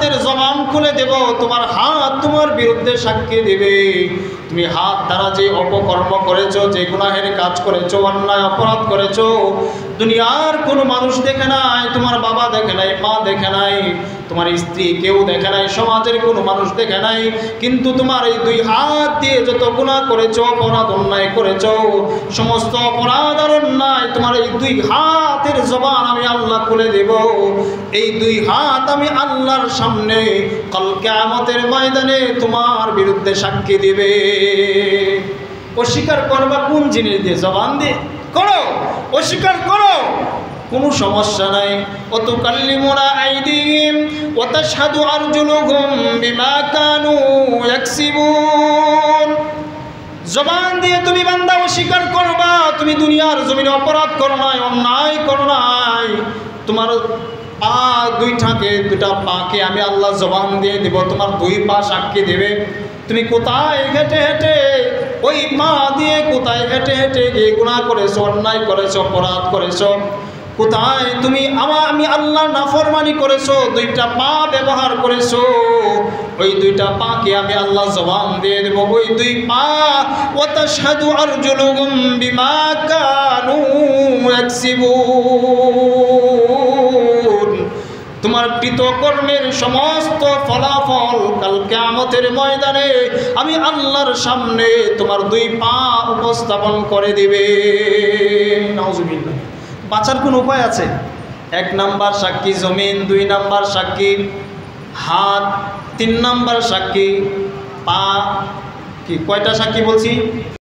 হাতের জবান খুলে দেব, তোমার হাত তোমার বিরুদ্ধে সাক্ষী দিবে। তুমি হাত দ্বারা যে অপকর্ম করেছো, যে গুনাহের কাজ করেছো, অন্যায় অপরাধ করেছো, দুনিয়ার কোনো মানুষ দেখে নাই, তোমার বাবা দেখে নাই, মা দেখে নাই, তোমার স্ত্রী কেউ দেখে নাই, সমাজের কোনো মানুষ দেখে নাই, কিন্তু তোমার এই দুই হাত দিয়ে যত গুনাহ করেছো, অপরাধ অন্যায় করেছো, সমস্ত অপরাধ আর অন্যায় তোমার এই দুই হাতের জবান আমি আল্লাহ খুলে দেব। এই দুই হাত আমি আল্লাহর সামনে কাল কিয়ামতের ময়দানে তোমার বিরুদ্ধে সাক্ষী দিবে। অস্বীকার করবা কোন জিনিস দিয়ে? জবান দিয়ে করো, অস্বীকার করো, কোনো সমস্যা নাই। ওয়াতুকাল্লিমুনা আইদিহিম ওয়া তাশহাদু আরজুলুহুম বিমা কানু ইয়াকসিবুন। জবান দিয়ে তুমি বান্দা অস্বীকার করবা, তুমি দুনিয়ার জমিনে অপরাধ করো নাই, অন্যায় করো নাই, তোমার পা দুইটাকে, দুটা পাকে আমি আল্লাহ জবান দিয়ে দেব, তোমার দুই পা সাক্ষী দেবে। তুমি কোথায় হেঁটে হেঁটে ওই পা দিয়ে কোথায় হেঁটে হেঁটে গিয়ে গুনাহ করেছো, অন্যায় করেছো, অপরাধ করেছো, কোথায় তুমি আমি আল্লাহ নাফরমানি করেছো, দুইটা পা ব্যবহার করেছো, ওই দুইটা পাকে আমি আল্লাহ জবান দিয়ে দেব। ওই দুই পা ওয়া তাশহাদু আরজুলুহুম বিমা কানু ইয়াকসিবুন। তোমার কৃতকর্মের সমস্ত ফলাফল কাল কিয়ামতের ময়দানে আমি আল্লাহর সামনে তোমার দুই পা উপস্থাপন করে দিবে। নাউজুবিল্লাহ। বাঁচার কোনো উপায় আছে? এক নাম্বার সাক্ষী জমিন, দুই নাম্বার সাক্ষী হাত, তিন নাম্বার সাক্ষী পা। কি কয়টা সাক্ষী বলছি?